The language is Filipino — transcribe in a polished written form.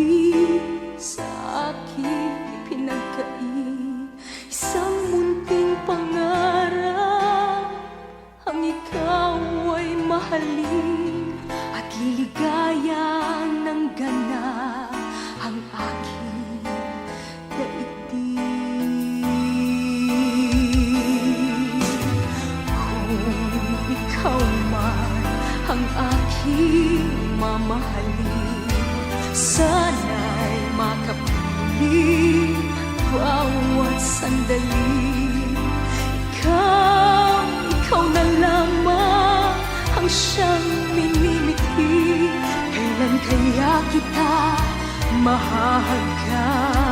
di sa akin ipinagkait. Isang munting pangarap, ang ikaw ay mahalin at liligaya ng ganap ang aking daigdig. Kung ikaw man ang aking mamahalin, sana'y makapili bawat sandali. Ikaw na lamang ang siyang minimiti. Kailan kaya kita mahahagkan?